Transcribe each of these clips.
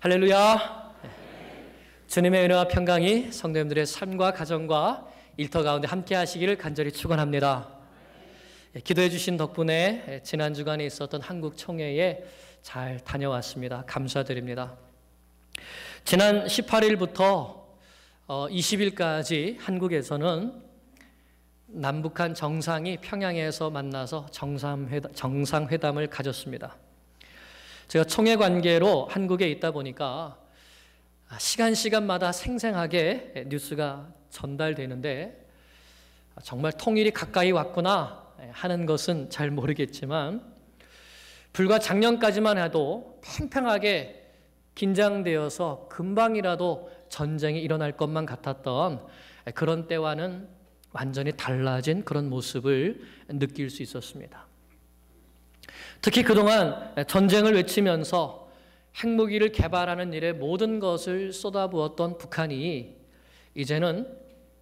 할렐루야. 주님의 은혜와 평강이 성도님들의 삶과 가정과 일터 가운데 함께 하시기를 간절히 축원합니다. 기도해 주신 덕분에 지난 주간에 있었던 한국 총회에 잘 다녀왔습니다. 감사드립니다. 지난 18일부터 20일까지 한국에서는 남북한 정상이 평양에서 만나서 정상회담을 가졌습니다. 제가 총회 관계로 한국에 있다 보니까 시간마다 생생하게 뉴스가 전달되는데 정말 통일이 가까이 왔구나 하는 것은 잘 모르겠지만 불과 작년까지만 해도 팽팽하게 긴장되어서 금방이라도 전쟁이 일어날 것만 같았던 그런 때와는 완전히 달라진 그런 모습을 느낄 수 있었습니다. 특히 그동안 전쟁을 외치면서 핵무기를 개발하는 일에 모든 것을 쏟아부었던 북한이 이제는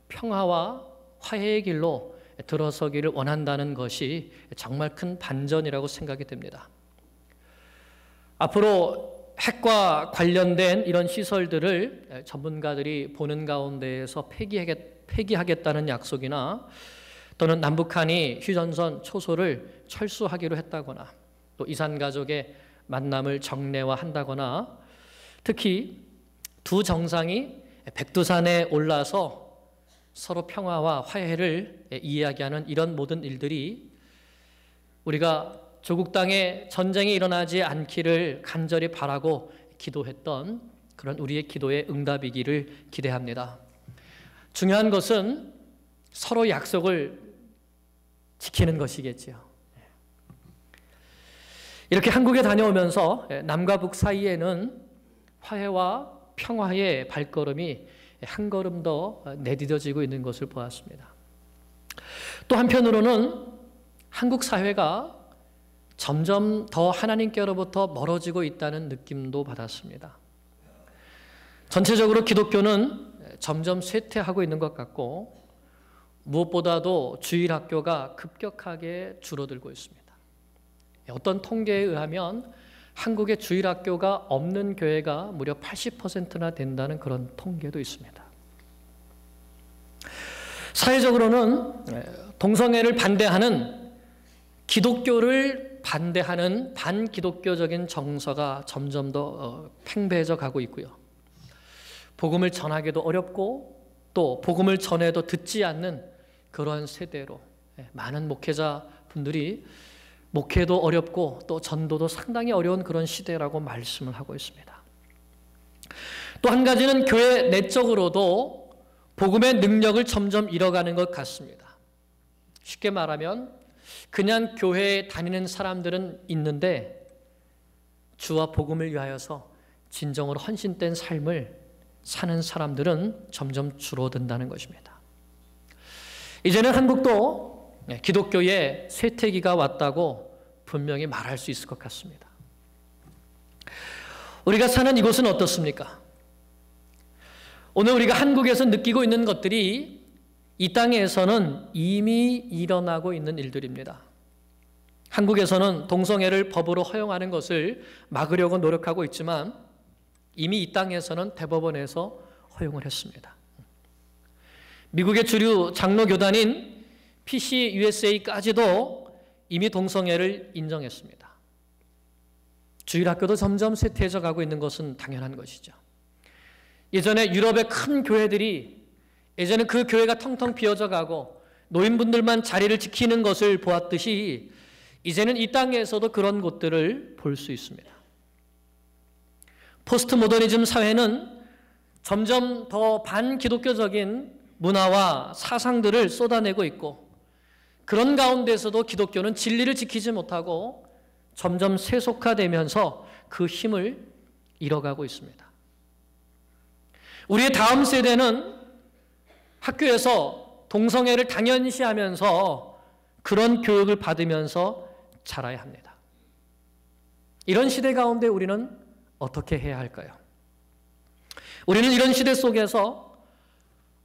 평화와 화해의 길로 들어서기를 원한다는 것이 정말 큰 반전이라고 생각이 됩니다. 앞으로 핵과 관련된 이런 시설들을 전문가들이 보는 가운데에서 폐기하겠다는 약속이나 또는 남북한이 휴전선 초소를 철수하기로 했다거나 또 이산가족의 만남을 정례화한다거나 특히 두 정상이 백두산에 올라서 서로 평화와 화해를 이야기하는 이런 모든 일들이 우리가 조국 땅에 전쟁이 일어나지 않기를 간절히 바라고 기도했던 그런 우리의 기도의 응답이기를 기대합니다. 중요한 것은 서로 약속을 지키는 것이겠지요. 이렇게 한국에 다녀오면서 남과 북 사이에는 화해와 평화의 발걸음이 한 걸음 더 내디뎌지고 있는 것을 보았습니다. 또 한편으로는 한국 사회가 점점 더 하나님께로부터 멀어지고 있다는 느낌도 받았습니다. 전체적으로 기독교는 점점 쇠퇴하고 있는 것 같고 무엇보다도 주일학교가 급격하게 줄어들고 있습니다. 어떤 통계에 의하면 한국의 주일학교가 없는 교회가 무려 80%나 된다는 그런 통계도 있습니다. 사회적으로는 동성애를 반대하는 기독교를 반대하는 반기독교적인 정서가 점점 더 팽배해져 가고 있고요. 복음을 전하기도 어렵고 또 복음을 전해도 듣지 않는 그런 세대로 많은 목회자분들이 목회도 어렵고 또 전도도 상당히 어려운 그런 시대라고 말씀을 하고 있습니다. 또 한 가지는 교회 내적으로도 복음의 능력을 점점 잃어가는 것 같습니다. 쉽게 말하면 그냥 교회에 다니는 사람들은 있는데 주와 복음을 위하여서 진정으로 헌신된 삶을 사는 사람들은 점점 줄어든다는 것입니다. 이제는 한국도 기독교의 쇠퇴기가 왔다고 분명히 말할 수 있을 것 같습니다. 우리가 사는 이곳은 어떻습니까? 오늘 우리가 한국에서 느끼고 있는 것들이 이 땅에서는 이미 일어나고 있는 일들입니다. 한국에서는 동성애를 법으로 허용하는 것을 막으려고 노력하고 있지만 이미 이 땅에서는 대법원에서 허용을 했습니다. 미국의 주류 장로교단인 PCUSA까지도 이미 동성애를 인정했습니다. 주일학교도 점점 쇠퇴해져 가고 있는 것은 당연한 것이죠. 예전에 유럽의 큰 교회들이 예전에 그 교회가 텅텅 비어져 가고 노인분들만 자리를 지키는 것을 보았듯이 이제는 이 땅에서도 그런 곳들을 볼 수 있습니다. 포스트 모더니즘 사회는 점점 더 반기독교적인 문화와 사상들을 쏟아내고 있고 그런 가운데서도 기독교는 진리를 지키지 못하고 점점 세속화되면서 그 힘을 잃어가고 있습니다. 우리의 다음 세대는 학교에서 동성애를 당연시하면서 그런 교육을 받으면서 자라야 합니다. 이런 시대 가운데 우리는 어떻게 해야 할까요? 우리는 이런 시대 속에서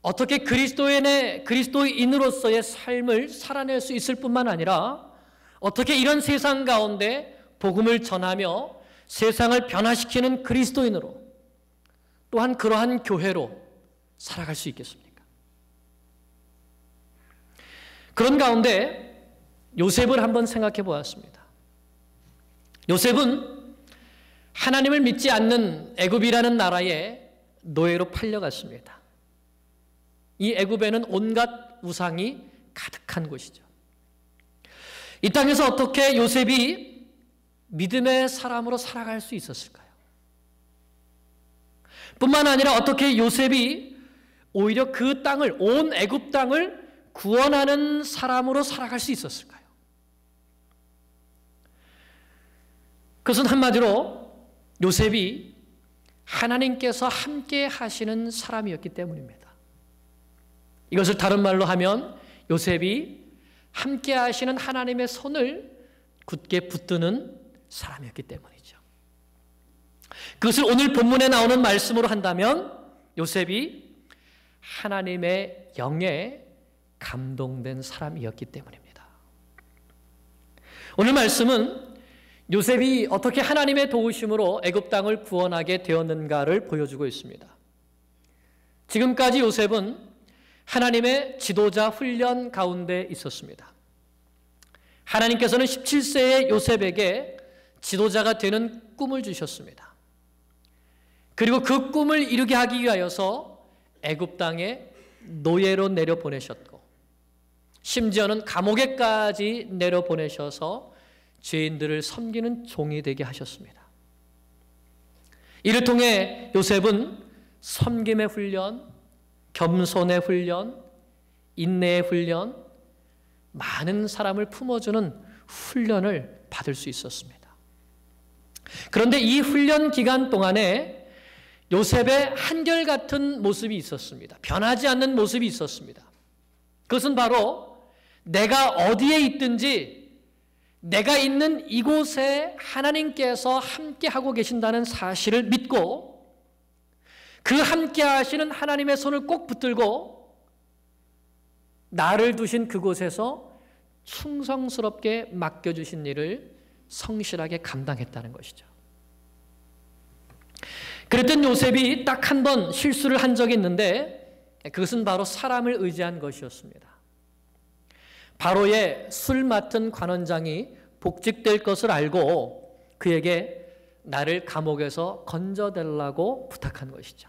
어떻게 그리스도인으로서의 삶을 살아낼 수 있을 뿐만 아니라 어떻게 이런 세상 가운데 복음을 전하며 세상을 변화시키는 그리스도인으로 또한 그러한 교회로 살아갈 수 있겠습니까? 그런 가운데 요셉을 한번 생각해 보았습니다. 요셉은 하나님을 믿지 않는 애굽이라는 나라에 노예로 팔려갔습니다. 이 애굽에는 온갖 우상이 가득한 곳이죠. 이 땅에서 어떻게 요셉이 믿음의 사람으로 살아갈 수 있었을까요? 뿐만 아니라 어떻게 요셉이 오히려 그 땅을, 온 애굽 땅을 구원하는 사람으로 살아갈 수 있었을까요? 그것은 한마디로 요셉이 하나님께서 함께 하시는 사람이었기 때문입니다. 이것을 다른 말로 하면 요셉이 함께 하시는 하나님의 손을 굳게 붙드는 사람이었기 때문이죠. 그것을 오늘 본문에 나오는 말씀으로 한다면 요셉이 하나님의 영에 감동된 사람이었기 때문입니다. 오늘 말씀은 요셉이 어떻게 하나님의 도우심으로 애굽 땅을 구원하게 되었는가를 보여주고 있습니다. 지금까지 요셉은 하나님의 지도자 훈련 가운데 있었습니다. 하나님께서는 17세의 요셉에게 지도자가 되는 꿈을 주셨습니다. 그리고 그 꿈을 이루게 하기 위하여서 애굽 땅에 노예로 내려보내셨고 심지어는 감옥에까지 내려보내셔서 죄인들을 섬기는 종이 되게 하셨습니다. 이를 통해 요셉은 섬김의 훈련, 겸손의 훈련, 인내의 훈련, 많은 사람을 품어주는 훈련을 받을 수 있었습니다. 그런데 이 훈련 기간 동안에 요셉의 한결같은 모습이 있었습니다. 변하지 않는 모습이 있었습니다. 그것은 바로 내가 어디에 있든지 내가 있는 이곳에 하나님께서 함께하고 계신다는 사실을 믿고 그 함께하시는 하나님의 손을 꼭 붙들고 나를 두신 그곳에서 충성스럽게 맡겨주신 일을 성실하게 감당했다는 것이죠. 그랬던 요셉이 딱 한 번 실수를 한 적이 있는데 그것은 바로 사람을 의지한 것이었습니다. 바로의 술 맡은 관원장이 복직될 것을 알고 그에게 나를 감옥에서 건져달라고 부탁한 것이죠.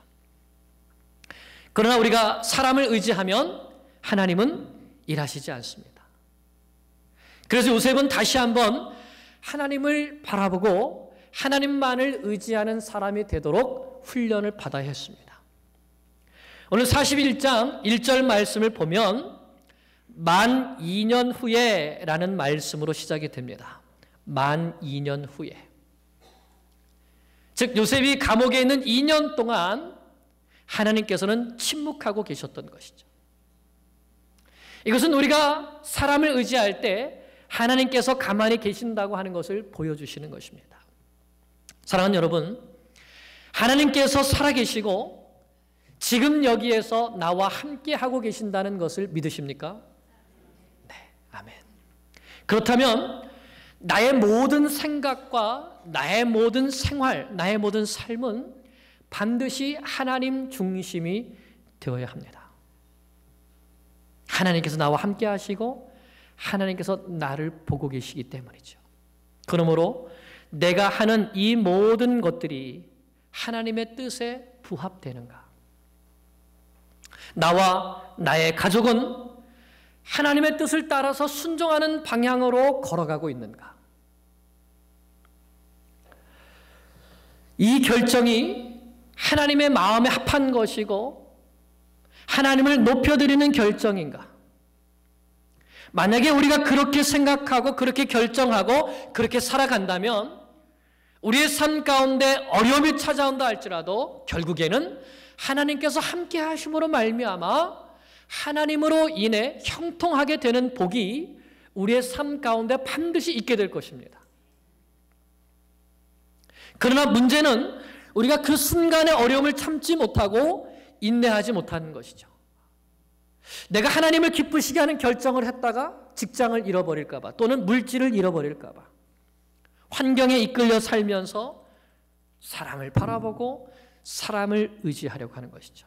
그러나 우리가 사람을 의지하면 하나님은 일하시지 않습니다. 그래서 요셉은 다시 한번 하나님을 바라보고 하나님만을 의지하는 사람이 되도록 훈련을 받아야 했습니다. 오늘 41장 1절 말씀을 보면 만 2년 후에 라는 말씀으로 시작이 됩니다. 만 2년 후에. 즉 요셉이 감옥에 있는 2년 동안 하나님께서는 침묵하고 계셨던 것이죠. 이것은 우리가 사람을 의지할 때 하나님께서 가만히 계신다고 하는 것을 보여주시는 것입니다. 사랑하는 여러분, 하나님께서 살아계시고 지금 여기에서 나와 함께 하고 계신다는 것을 믿으십니까? 네, 아멘. 그렇다면 나의 모든 생각과 나의 모든 생활, 나의 모든 삶은 반드시 하나님 중심이 되어야 합니다. 하나님께서 나와 함께 하시고 하나님께서 나를 보고 계시기 때문이죠. 그러므로 내가 하는 이 모든 것들이 하나님의 뜻에 부합되는가? 나와 나의 가족은 하나님의 뜻을 따라서 순종하는 방향으로 걸어가고 있는가? 이 결정이 하나님의 마음에 합한 것이고 하나님을 높여드리는 결정인가? 만약에 우리가 그렇게 생각하고 그렇게 결정하고 그렇게 살아간다면 우리의 삶 가운데 어려움이 찾아온다 할지라도 결국에는 하나님께서 함께 하심으로 말미암아 하나님으로 인해 형통하게 되는 복이 우리의 삶 가운데 반드시 있게 될 것입니다. 그러나 문제는 우리가 그 순간의 어려움을 참지 못하고 인내하지 못하는 것이죠. 내가 하나님을 기쁘시게 하는 결정을 했다가 직장을 잃어버릴까 봐 또는 물질을 잃어버릴까 봐 환경에 이끌려 살면서 사람을 바라보고 사람을 의지하려고 하는 것이죠.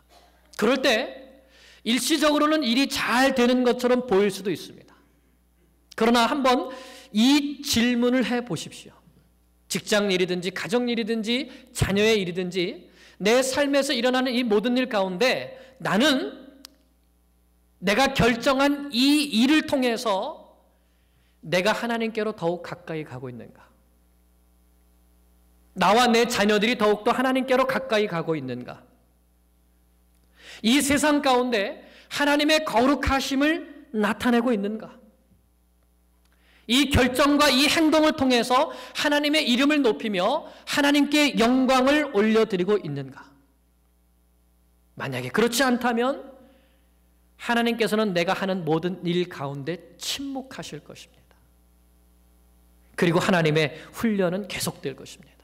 그럴 때 일시적으로는 일이 잘 되는 것처럼 보일 수도 있습니다. 그러나 한번 이 질문을 해 보십시오. 직장 일이든지 가정 일이든지 자녀의 일이든지 내 삶에서 일어나는 이 모든 일 가운데 나는 내가 결정한 이 일을 통해서 내가 하나님께로 더욱 가까이 가고 있는가? 나와 내 자녀들이 더욱더 하나님께로 가까이 가고 있는가? 이 세상 가운데 하나님의 거룩하심을 나타내고 있는가? 이 결정과 이 행동을 통해서 하나님의 이름을 높이며 하나님께 영광을 올려드리고 있는가? 만약에 그렇지 않다면 하나님께서는 내가 하는 모든 일 가운데 침묵하실 것입니다. 그리고 하나님의 훈련은 계속될 것입니다.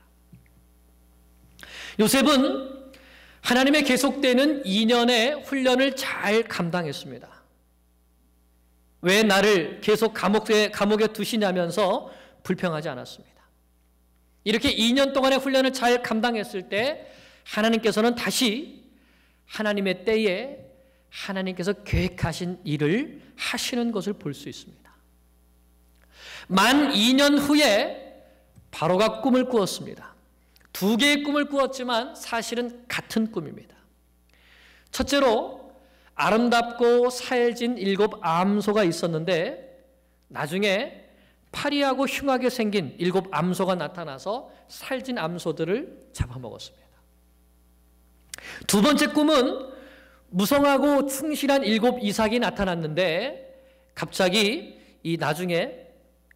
요셉은 하나님의 계속되는 2년의 훈련을 잘 감당했습니다. 왜 나를 계속 감옥에 두시냐면서 불평하지 않았습니다. 이렇게 2년 동안의 훈련을 잘 감당했을 때 하나님께서는 다시 하나님의 때에 하나님께서 계획하신 일을 하시는 것을 볼 수 있습니다. 만 2년 후에 바로가 꿈을 꾸었습니다. 2개의 꿈을 꾸었지만 사실은 같은 꿈입니다. 첫째로 아름답고 살진 7 암소가 있었는데 나중에 파리하고 흉하게 생긴 7 암소가 나타나서 살진 암소들을 잡아먹었습니다. 두 번째 꿈은 무성하고 충실한 7 이삭이 나타났는데 갑자기 이 나중에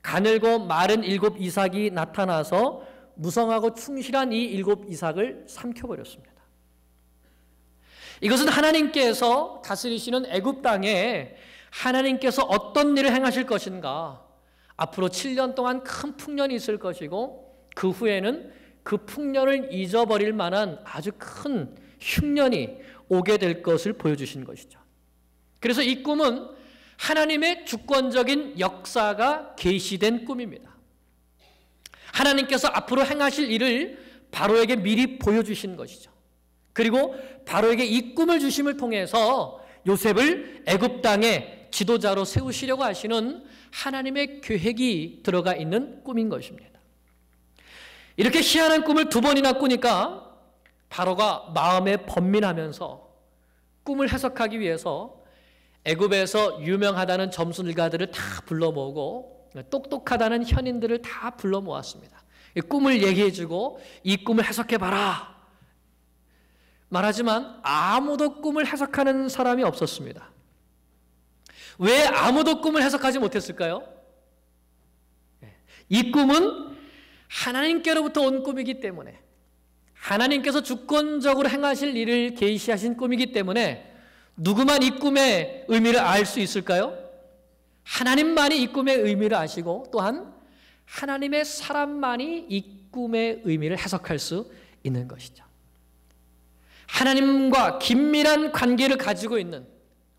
가늘고 마른 7 이삭이 나타나서 무성하고 충실한 이 7 이삭을 삼켜버렸습니다. 이것은 하나님께서 다스리시는 애굽 땅에 하나님께서 어떤 일을 행하실 것인가, 앞으로 7년 동안 큰 풍년이 있을 것이고 그 후에는 그 풍년을 잊어버릴 만한 아주 큰 흉년이 오게 될 것을 보여주신 것이죠. 그래서 이 꿈은 하나님의 주권적인 역사가 계시된 꿈입니다. 하나님께서 앞으로 행하실 일을 바로에게 미리 보여주신 것이죠. 그리고 바로에게 이 꿈을 주심을 통해서 요셉을 애굽 땅의 지도자로 세우시려고 하시는 하나님의 계획이 들어가 있는 꿈인 것입니다. 이렇게 희한한 꿈을 2번이나 꾸니까 바로가 마음에 번민하면서 꿈을 해석하기 위해서 애굽에서 유명하다는 점술가들을 다 불러 모으고 똑똑하다는 현인들을 다 불러 모았습니다. 이 꿈을 얘기해주고 이 꿈을 해석해봐라 말하지만 아무도 꿈을 해석하는 사람이 없었습니다. 왜 아무도 꿈을 해석하지 못했을까요? 이 꿈은 하나님께로부터 온 꿈이기 때문에, 하나님께서 주권적으로 행하실 일을 계시하신 꿈이기 때문에 누구만 이 꿈의 의미를 알 수 있을까요? 하나님만이 이 꿈의 의미를 아시고 또한 하나님의 사람만이 이 꿈의 의미를 해석할 수 있는 것이죠. 하나님과 긴밀한 관계를 가지고 있는,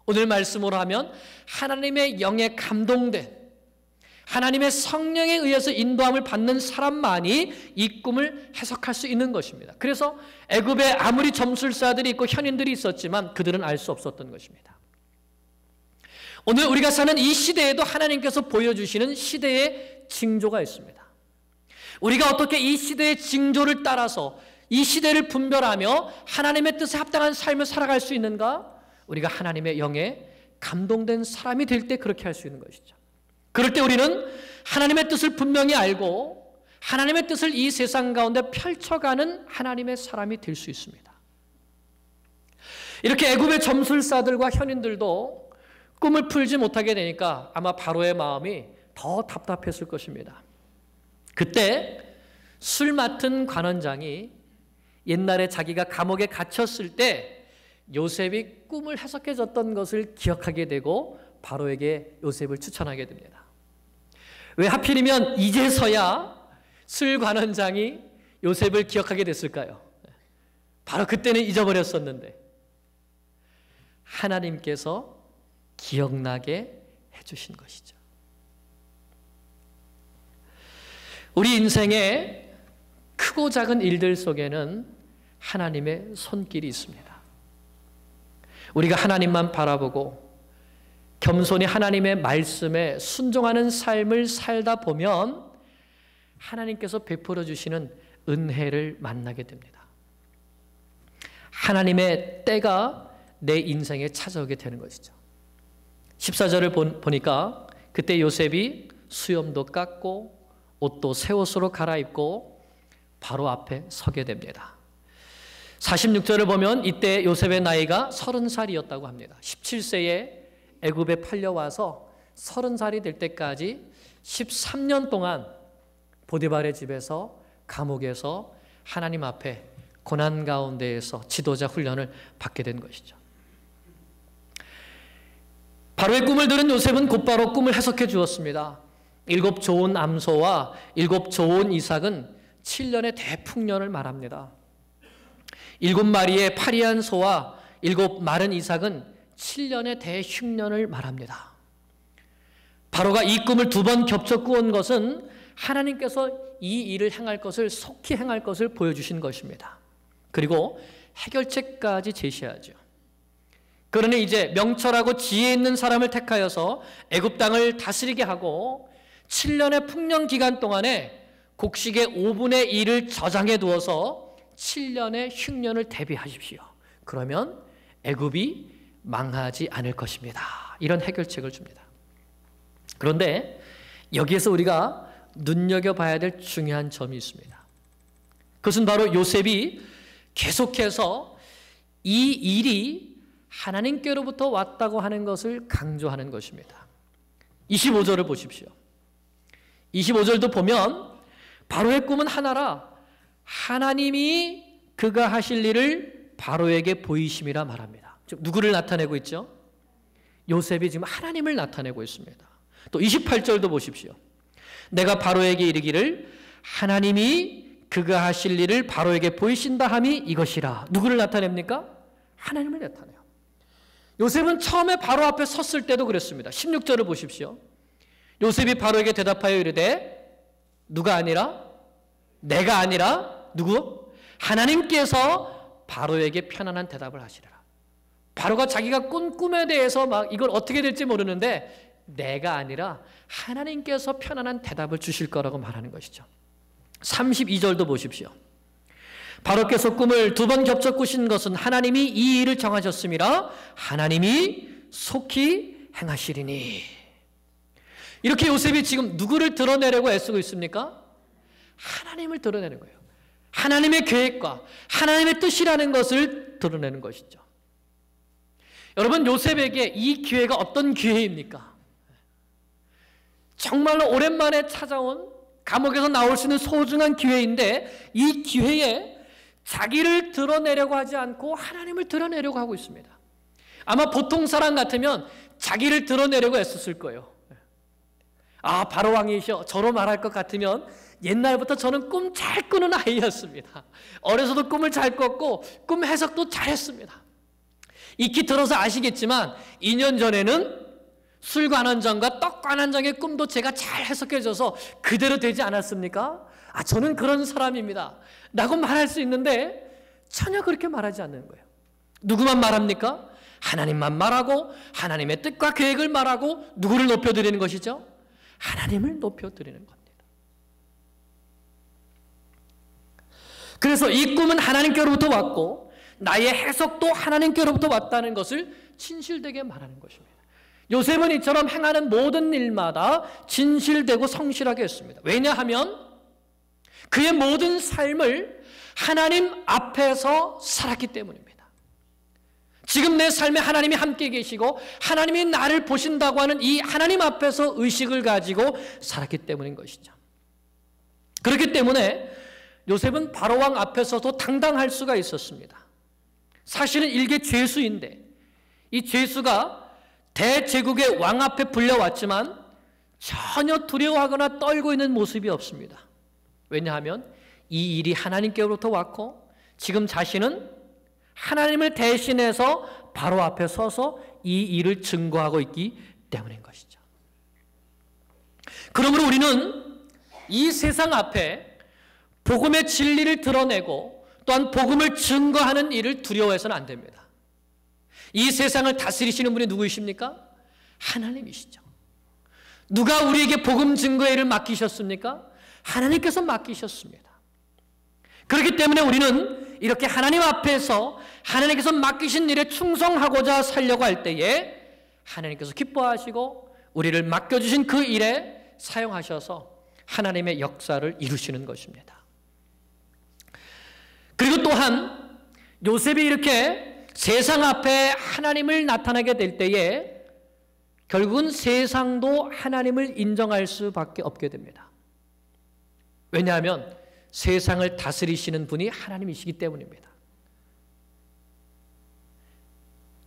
오늘 말씀으로 하면 하나님의 영에 감동된, 하나님의 성령에 의해서 인도함을 받는 사람만이 이 꿈을 해석할 수 있는 것입니다. 그래서 애굽에 아무리 점술사들이 있고 현인들이 있었지만 그들은 알 수 없었던 것입니다. 오늘 우리가 사는 이 시대에도 하나님께서 보여주시는 시대의 징조가 있습니다. 우리가 어떻게 이 시대의 징조를 따라서 이 시대를 분별하며 하나님의 뜻에 합당한 삶을 살아갈 수 있는가? 우리가 하나님의 영에 감동된 사람이 될 때 그렇게 할 수 있는 것이죠. 그럴 때 우리는 하나님의 뜻을 분명히 알고 하나님의 뜻을 이 세상 가운데 펼쳐가는 하나님의 사람이 될 수 있습니다. 이렇게 애굽의 점술사들과 현인들도 꿈을 풀지 못하게 되니까 아마 바로의 마음이 더 답답했을 것입니다. 그때 술 맡은 관원장이 옛날에 자기가 감옥에 갇혔을 때 요셉이 꿈을 해석해 줬던 것을 기억하게 되고 바로에게 요셉을 추천하게 됩니다. 왜 하필이면 이제서야 술 관원장이 요셉을 기억하게 됐을까요? 바로 그때는 잊어버렸었는데 하나님께서 기억나게 해주신 것이죠. 우리 인생의 크고 작은 일들 속에는 하나님의 손길이 있습니다. 우리가 하나님만 바라보고 겸손히 하나님의 말씀에 순종하는 삶을 살다 보면 하나님께서 베풀어 주시는 은혜를 만나게 됩니다. 하나님의 때가 내 인생에 찾아오게 되는 것이죠. 14절을 보니까 그때 요셉이 수염도 깎고 옷도 새 옷으로 갈아입고 바로 앞에 서게 됩니다. 46절을 보면 이때 요셉의 나이가 30살이었다고 합니다. 17세에 애굽에 팔려와서 30살이 될 때까지 13년 동안 보디발의 집에서 감옥에서 하나님 앞에 고난 가운데에서 지도자 훈련을 받게 된 것이죠. 바로의 꿈을 들은 요셉은 곧바로 꿈을 해석해 주었습니다. 7 좋은 암소와 7 좋은 이삭은 7년의 대풍년을 말합니다. 7마리의 파리한 소와 7 마른 이삭은 7년의 대흉년을 말합니다. 바로가 이 꿈을 2번 겹쳐 꾸은 것은 하나님께서 이 일을 행할 것을 속히 행할 것을 보여주신 것입니다. 그리고 해결책까지 제시하죠. 그러니 이제 명철하고 지혜 있는 사람을 택하여서 애굽 땅을 다스리게 하고 7년의 풍년 기간 동안에 곡식의 5분의 1을 저장해 두어서 7년의 흉년을 대비하십시오. 그러면 애굽이 망하지 않을 것입니다. 이런 해결책을 줍니다. 그런데 여기에서 우리가 눈여겨봐야 될 중요한 점이 있습니다. 그것은 바로 요셉이 계속해서 이 일이 하나님께로부터 왔다고 하는 것을 강조하는 것입니다. 25절을 보십시오. 25절도 보면 바로의 꿈은 하나라 하나님이 그가 하실 일을 바로에게 보이심이라 말합니다. 즉 누구를 나타내고 있죠? 요셉이 지금 하나님을 나타내고 있습니다. 또 28절도 보십시오. 내가 바로에게 이르기를 하나님이 그가 하실 일을 바로에게 보이신다 함이 이것이라. 누구를 나타냅니까? 하나님을 나타내요. 요셉은 처음에 바로 앞에 섰을 때도 그랬습니다. 16절을 보십시오. 요셉이 바로에게 대답하여 이르되 누가 아니라 내가 아니라 누구? 하나님께서 바로에게 편안한 대답을 하시리라. 바로가 자기가 꾼 꿈에 대해서 막 이걸 어떻게 될지 모르는데 내가 아니라 하나님께서 편안한 대답을 주실 거라고 말하는 것이죠. 32절도 보십시오. 바로께서 꿈을 2번 겹쳐 꾸신 것은 하나님이 이 일을 정하셨음이라 하나님이 속히 행하시리니. 이렇게 요셉이 지금 누구를 드러내려고 애쓰고 있습니까? 하나님을 드러내는 거예요. 하나님의 계획과 하나님의 뜻이라는 것을 드러내는 것이죠. 여러분, 요셉에게 이 기회가 어떤 기회입니까? 정말로 오랜만에 찾아온 감옥에서 나올 수 있는 소중한 기회인데 이 기회에 자기를 드러내려고 하지 않고 하나님을 드러내려고 하고 있습니다. 아마 보통 사람 같으면 자기를 드러내려고 애썼을 거예요. 아, 바로 왕이셔. 저로 말할 것 같으면 옛날부터 저는 꿈 잘 꾸는 아이였습니다. 어려서도 꿈을 잘 꿨고 꿈 해석도 잘했습니다. 익히 들어서 아시겠지만 2년 전에는 술관원장과 떡관원장의 꿈도 제가 잘 해석해줘서 그대로 되지 않았습니까? 아, 저는 그런 사람입니다 라고 말할 수 있는데 전혀 그렇게 말하지 않는 거예요. 누구만 말합니까? 하나님만 말하고 하나님의 뜻과 계획을 말하고 누구를 높여드리는 것이죠? 하나님을 높여드리는 겁니다. 그래서 이 꿈은 하나님께로부터 왔고 나의 해석도 하나님께로부터 왔다는 것을 진실되게 말하는 것입니다. 요셉은 이처럼 행하는 모든 일마다 진실되고 성실하게 했습니다. 왜냐하면 그의 모든 삶을 하나님 앞에서 살았기 때문입니다. 지금 내 삶에 하나님이 함께 계시고 하나님이 나를 보신다고 하는 이 하나님 앞에서 의식을 가지고 살았기 때문인 것이죠. 그렇기 때문에 요셉은 바로왕 앞에서도 당당할 수가 있었습니다. 사실은 일개 죄수인데 이 죄수가 대제국의 왕 앞에 불려왔지만 전혀 두려워하거나 떨고 있는 모습이 없습니다. 왜냐하면 이 일이 하나님께로부터 왔고 지금 자신은 하나님을 대신해서 바로 앞에 서서 이 일을 증거하고 있기 때문인 것이죠. 그러므로 우리는 이 세상 앞에 복음의 진리를 드러내고 또한 복음을 증거하는 일을 두려워해서는 안 됩니다. 이 세상을 다스리시는 분이 누구이십니까? 하나님이시죠. 누가 우리에게 복음 증거의 일을 맡기셨습니까? 하나님께서 맡기셨습니다. 그렇기 때문에 우리는 이렇게 하나님 앞에서 하나님께서 맡기신 일에 충성하고자 살려고 할 때에 하나님께서 기뻐하시고 우리를 맡겨주신 그 일에 사용하셔서 하나님의 역사를 이루시는 것입니다. 그리고 또한 요셉이 이렇게 세상 앞에 하나님을 나타나게 될 때에 결국은 세상도 하나님을 인정할 수밖에 없게 됩니다. 왜냐하면 세상을 다스리시는 분이 하나님이시기 때문입니다.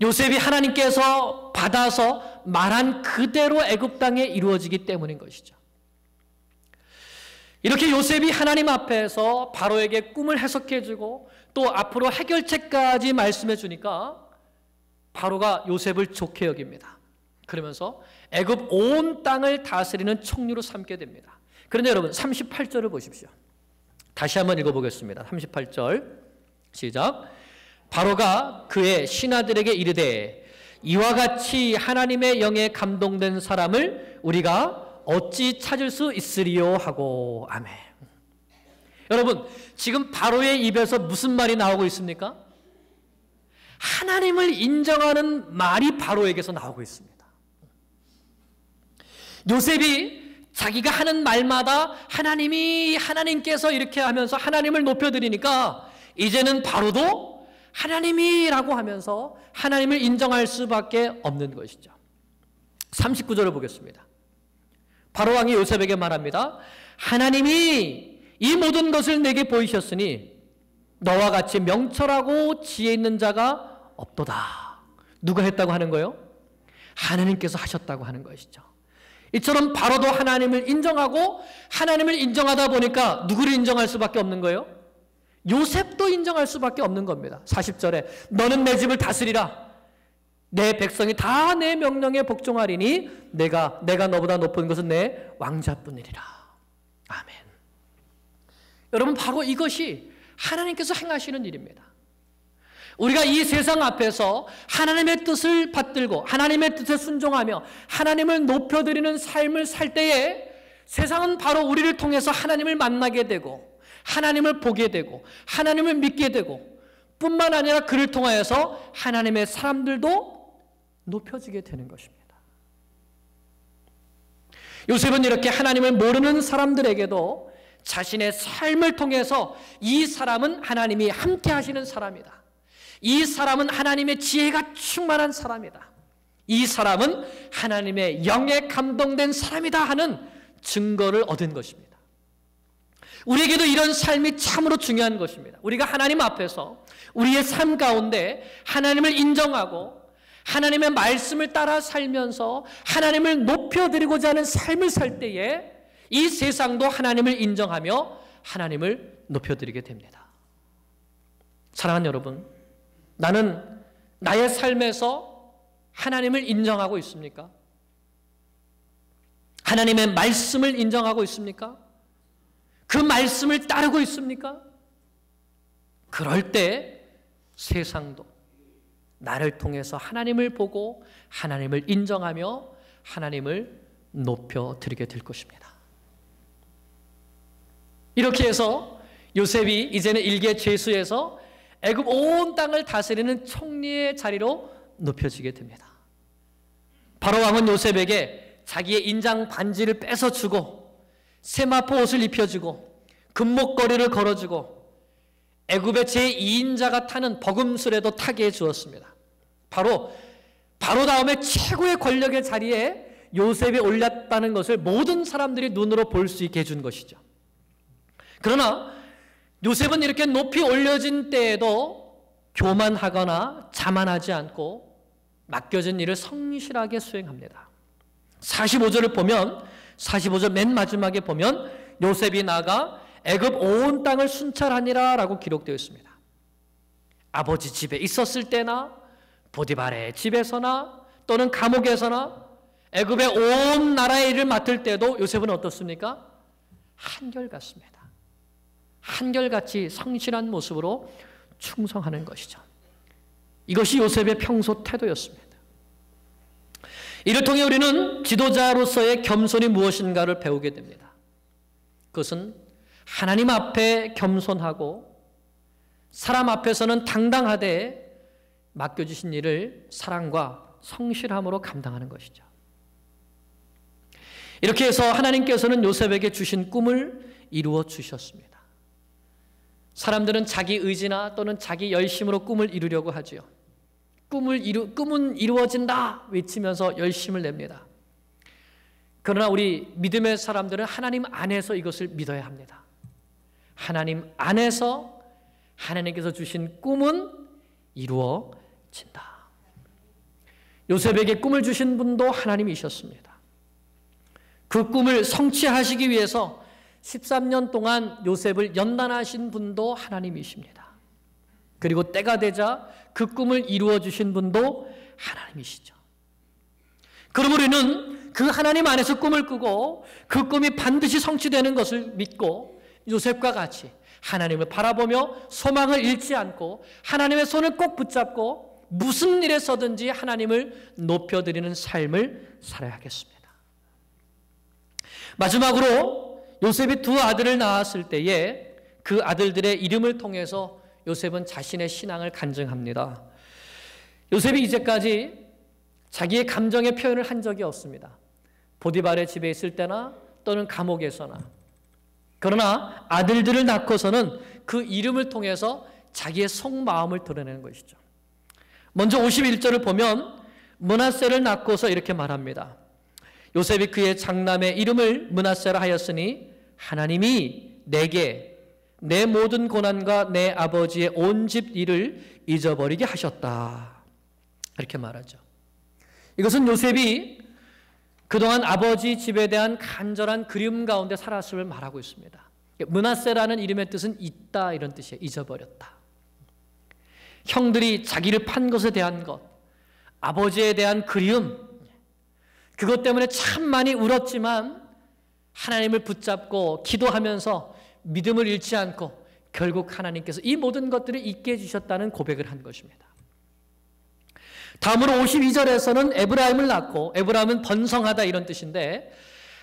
요셉이 하나님께서 받아서 말한 그대로 애굽 땅에 이루어지기 때문인 것이죠. 이렇게 요셉이 하나님 앞에서 바로에게 꿈을 해석해주고 또 앞으로 해결책까지 말씀해 주니까 바로가 요셉을 좋게 여깁니다. 그러면서 애굽 온 땅을 다스리는 총리로 삼게 됩니다. 그런데 여러분 38절을 보십시오. 다시 한번 읽어보겠습니다. 38절 시작. 바로가 그의 신하들에게 이르되 이와 같이 하나님의 영에 감동된 사람을 우리가 어찌 찾을 수 있으리요 하고. 아멘. 여러분 지금 바로의 입에서 무슨 말이 나오고 있습니까? 하나님을 인정하는 말이 바로에게서 나오고 있습니다. 요셉이 자기가 하는 말마다 하나님께서 이렇게 하면서 하나님을 높여드리니까 이제는 바로도 하나님이라고 하면서 하나님을 인정할 수밖에 없는 것이죠. 39절을 보겠습니다. 바로 왕이 요셉에게 말합니다. 하나님이 이 모든 것을 내게 보이셨으니 너와 같이 명철하고 지혜 있는 자가 없도다. 누가 했다고 하는 거예요? 하나님께서 하셨다고 하는 것이죠. 이처럼 바로도 하나님을 인정하고 하나님을 인정하다 보니까 누구를 인정할 수밖에 없는 거예요? 요셉도 인정할 수밖에 없는 겁니다. 40절에 너는 내 집을 다스리라. 내 백성이 다 내 명령에 복종하리니 내가 너보다 높은 것은 내 왕자뿐이리라. 아멘. 여러분 바로 이것이 하나님께서 행하시는 일입니다. 우리가 이 세상 앞에서 하나님의 뜻을 받들고 하나님의 뜻에 순종하며 하나님을 높여드리는 삶을 살 때에 세상은 바로 우리를 통해서 하나님을 만나게 되고 하나님을 보게 되고 하나님을 믿게 되고 뿐만 아니라 그를 통하여서 하나님의 사람들도 높여지게 되는 것입니다. 요셉은 이렇게 하나님을 모르는 사람들에게도 자신의 삶을 통해서 이 사람은 하나님이 함께 하시는 사람이다. 이 사람은 하나님의 지혜가 충만한 사람이다. 이 사람은 하나님의 영에 감동된 사람이다 하는 증거를 얻은 것입니다. 우리에게도 이런 삶이 참으로 중요한 것입니다. 우리가 하나님 앞에서 우리의 삶 가운데 하나님을 인정하고 하나님의 말씀을 따라 살면서 하나님을 높여드리고자 하는 삶을 살 때에 이 세상도 하나님을 인정하며 하나님을 높여드리게 됩니다. 사랑하는 여러분, 나는 나의 삶에서 하나님을 인정하고 있습니까? 하나님의 말씀을 인정하고 있습니까? 그 말씀을 따르고 있습니까? 그럴 때 세상도 나를 통해서 하나님을 보고 하나님을 인정하며 하나님을 높여드리게 될 것입니다. 이렇게 해서 요셉이 이제는 일개 죄수에서 애굽 온 땅을 다스리는 총리의 자리로 높여지게 됩니다. 바로 왕은 요셉에게 자기의 인장 반지를 뺏어주고 세마포 옷을 입혀주고 금목걸이를 걸어주고 애굽의 제2인자가 타는 버금술에도 타게 해주었습니다. 바로 다음에 최고의 권력의 자리에 요셉이 올랐다는 것을 모든 사람들이 눈으로 볼 수 있게 해준 것이죠. 그러나 요셉은 이렇게 높이 올려진 때에도 교만하거나 자만하지 않고 맡겨진 일을 성실하게 수행합니다. 45절을 보면 45절 맨 마지막에 보면 요셉이 나가 애굽 온 땅을 순찰하니라 라고 기록되어 있습니다. 아버지 집에 있었을 때나 보디발의 집에서나 또는 감옥에서나 애굽의 온 나라의 일을 맡을 때도 요셉은 어떻습니까? 한결같습니다. 한결같이 성실한 모습으로 충성하는 것이죠. 이것이 요셉의 평소 태도였습니다. 이를 통해 우리는 지도자로서의 겸손이 무엇인가를 배우게 됩니다. 그것은 하나님 앞에 겸손하고 사람 앞에서는 당당하되 맡겨주신 일을 사랑과 성실함으로 감당하는 것이죠. 이렇게 해서 하나님께서는 요셉에게 주신 꿈을 이루어 주셨습니다. 사람들은 자기 의지나 또는 자기 열심으로 꿈을 이루려고 하지요. 꿈은 이루어진다 외치면서 열심을 냅니다. 그러나 우리 믿음의 사람들은 하나님 안에서 이것을 믿어야 합니다. 하나님 안에서 하나님께서 주신 꿈은 이루어진다. 요셉에게 꿈을 주신 분도 하나님이셨습니다. 그 꿈을 성취하시기 위해서 13년 동안 요셉을 연단하신 분도 하나님이십니다. 그리고 때가 되자 그 꿈을 이루어 주신 분도 하나님이시죠. 그러므로 우리는 그 하나님 안에서 꿈을 꾸고 그 꿈이 반드시 성취되는 것을 믿고 요셉과 같이 하나님을 바라보며 소망을 잃지 않고 하나님의 손을 꼭 붙잡고 무슨 일에 서든지 하나님을 높여드리는 삶을 살아야겠습니다. 마지막으로 요셉이 두 아들을 낳았을 때에 그 아들들의 이름을 통해서 요셉은 자신의 신앙을 간증합니다. 요셉이 이제까지 자기의 감정의 표현을 한 적이 없습니다. 보디발의 집에 있을 때나 또는 감옥에서나. 그러나 아들들을 낳고서는 그 이름을 통해서 자기의 속마음을 드러내는 것이죠. 먼저 51절을 보면 므낫세를 낳고서 이렇게 말합니다. 요셉이 그의 장남의 이름을 므낫세라 하였으니 하나님이 내게 내 모든 고난과 내 아버지의 온 집 일을 잊어버리게 하셨다. 이렇게 말하죠. 이것은 요셉이 그동안 아버지 집에 대한 간절한 그리움 가운데 살았음을 말하고 있습니다. 므낫세라는 이름의 뜻은 잊다 이런 뜻이에요. 잊어버렸다. 형들이 자기를 판 것에 대한 것, 아버지에 대한 그리움, 그것 때문에 참 많이 울었지만 하나님을 붙잡고 기도하면서 믿음을 잃지 않고 결국 하나님께서 이 모든 것들을 잊게 해주셨다는 고백을 한 것입니다. 다음으로 52절에서는 에브라임을 낳고, 에브라임은 번성하다 이런 뜻인데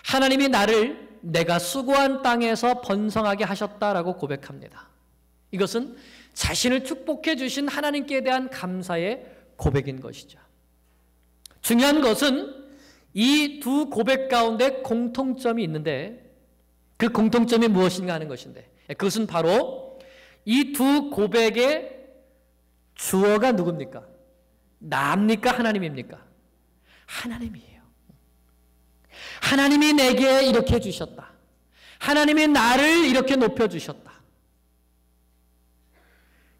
하나님이 나를 내가 수고한 땅에서 번성하게 하셨다라고 고백합니다. 이것은 자신을 축복해 주신 하나님께 대한 감사의 고백인 것이죠. 중요한 것은 이 두 고백 가운데 공통점이 있는데 그 공통점이 무엇인가 하는 것인데 그것은 바로 이 두 고백의 주어가 누굽니까? 나입니까? 하나님입니까? 하나님이에요. 하나님이 내게 이렇게 해주셨다. 하나님이 나를 이렇게 높여주셨다.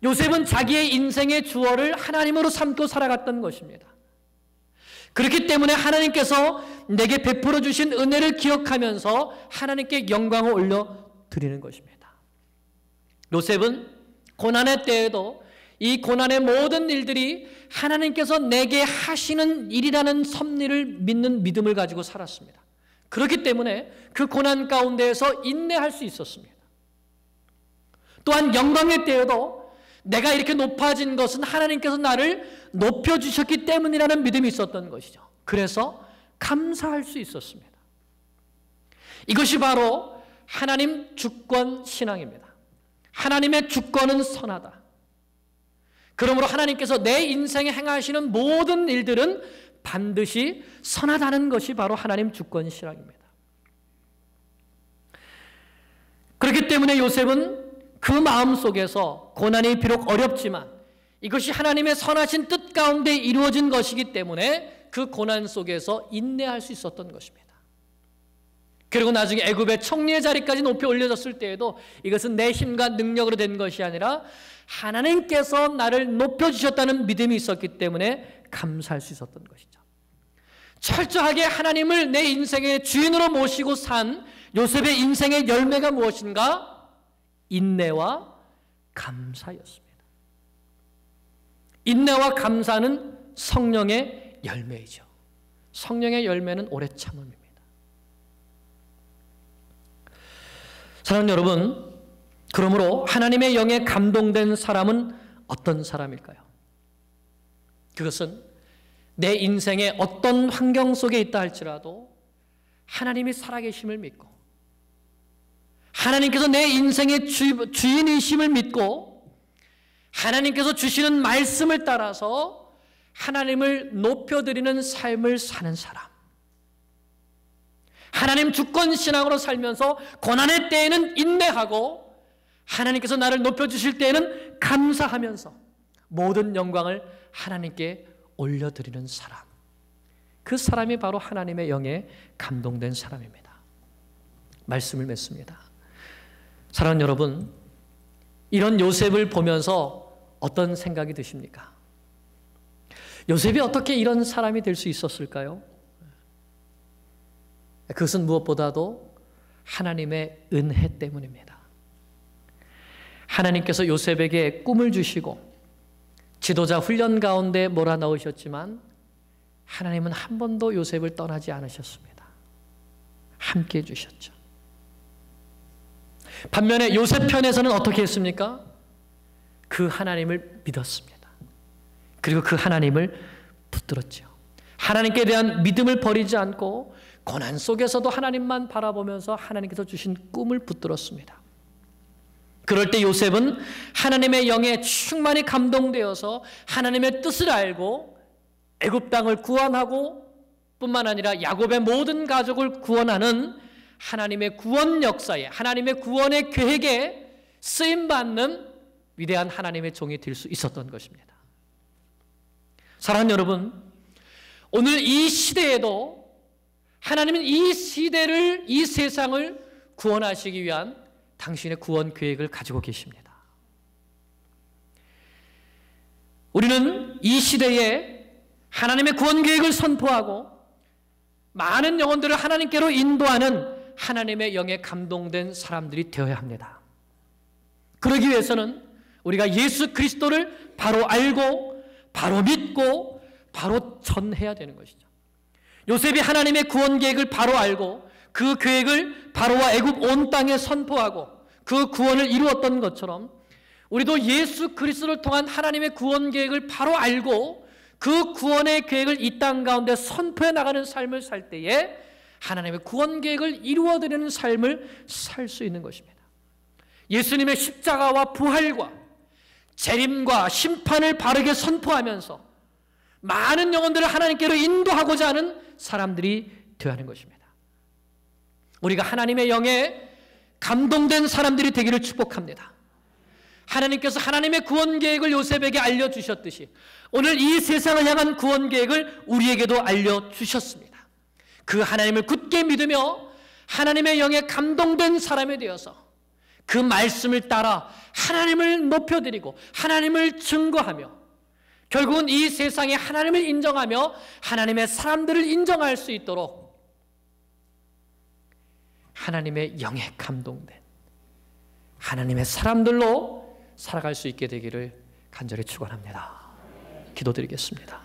요셉은 자기의 인생의 주어를 하나님으로 삼고 살아갔던 것입니다. 그렇기 때문에 하나님께서 내게 베풀어 주신 은혜를 기억하면서 하나님께 영광을 올려드리는 것입니다. 요셉은 고난의 때에도 이 고난의 모든 일들이 하나님께서 내게 하시는 일이라는 섭리를 믿는 믿음을 가지고 살았습니다. 그렇기 때문에 그 고난 가운데에서 인내할 수 있었습니다. 또한 영광의 때에도 내가 이렇게 높아진 것은 하나님께서 나를 높여주셨기 때문이라는 믿음이 있었던 것이죠. 그래서 감사할 수 있었습니다. 이것이 바로 하나님 주권 신앙입니다. 하나님의 주권은 선하다. 그러므로 하나님께서 내 인생에 행하시는 모든 일들은 반드시 선하다는 것이 바로 하나님 주권 신앙입니다. 그렇기 때문에 요셉은 그 마음 속에서 고난이 비록 어렵지만 이것이 하나님의 선하신 뜻 가운데 이루어진 것이기 때문에 그 고난 속에서 인내할 수 있었던 것입니다. 그리고 나중에 애굽의 총리의 자리까지 높이 올려졌을 때에도 이것은 내 힘과 능력으로 된 것이 아니라 하나님께서 나를 높여주셨다는 믿음이 있었기 때문에 감사할 수 있었던 것이죠. 철저하게 하나님을 내 인생의 주인으로 모시고 산 요셉의 인생의 열매가 무엇인가? 인내와 감사였습니다. 인내와 감사는 성령의 열매이죠. 성령의 열매는 오래 참음입니다. 사랑하는 여러분, 그러므로 하나님의 영에 감동된 사람은 어떤 사람일까요? 그것은 내 인생의 어떤 환경 속에 있다 할지라도 하나님이 살아계심을 믿고 하나님께서 내 인생의 주인이심을 믿고 하나님께서 주시는 말씀을 따라서 하나님을 높여드리는 삶을 사는 사람, 하나님 주권 신앙으로 살면서 고난의 때에는 인내하고 하나님께서 나를 높여주실 때에는 감사하면서 모든 영광을 하나님께 올려드리는 사람, 그 사람이 바로 하나님의 영에 감동된 사람입니다. 말씀을 맺습니다. 사랑하는 여러분, 이런 요셉을 보면서 어떤 생각이 드십니까? 요셉이 어떻게 이런 사람이 될 수 있었을까요? 그것은 무엇보다도 하나님의 은혜 때문입니다. 하나님께서 요셉에게 꿈을 주시고 지도자 훈련 가운데 몰아넣으셨지만 하나님은 한 번도 요셉을 떠나지 않으셨습니다. 함께 해주셨죠. 반면에 요셉 편에서는 어떻게 했습니까? 그 하나님을 믿었습니다. 그리고 그 하나님을 붙들었죠. 하나님께 대한 믿음을 버리지 않고 고난 속에서도 하나님만 바라보면서 하나님께서 주신 꿈을 붙들었습니다. 그럴 때 요셉은 하나님의 영에 충만히 감동되어서 하나님의 뜻을 알고 애굽 땅을 구원하고 뿐만 아니라 야곱의 모든 가족을 구원하는 하나님의 구원 역사에, 하나님의 구원의 계획에 쓰임받는 위대한 하나님의 종이 될 수 있었던 것입니다. 사랑하는 여러분, 오늘 이 시대에도 하나님은 이 시대를, 이 세상을 구원하시기 위한 당신의 구원 계획을 가지고 계십니다. 우리는 이 시대에 하나님의 구원 계획을 선포하고 많은 영혼들을 하나님께로 인도하는 하나님의 영에 감동된 사람들이 되어야 합니다. 그러기 위해서는 우리가 예수 그리스도를 바로 알고 바로 믿고 바로 전해야 되는 것이죠. 요셉이 하나님의 구원 계획을 바로 알고 그 계획을 바로와 애굽 온 땅에 선포하고 그 구원을 이루었던 것처럼 우리도 예수 그리스도를 통한 하나님의 구원 계획을 바로 알고 그 구원의 계획을 이 땅 가운데 선포해 나가는 삶을 살 때에 하나님의 구원 계획을 이루어드리는 삶을 살 수 있는 것입니다. 예수님의 십자가와 부활과 재림과 심판을 바르게 선포하면서 많은 영혼들을 하나님께로 인도하고자 하는 사람들이 되어야 하는 것입니다. 우리가 하나님의 영에 감동된 사람들이 되기를 축복합니다. 하나님께서 하나님의 구원 계획을 요셉에게 알려주셨듯이 오늘 이 세상을 향한 구원 계획을 우리에게도 알려주셨습니다. 그 하나님을 굳게 믿으며 하나님의 영에 감동된 사람이 되어서 그 말씀을 따라 하나님을 높여드리고 하나님을 증거하며 결국은 이 세상에 하나님을 인정하며 하나님의 사람들을 인정할 수 있도록 하나님의 영에 감동된 하나님의 사람들로 살아갈 수 있게 되기를 간절히 축원합니다. 기도드리겠습니다.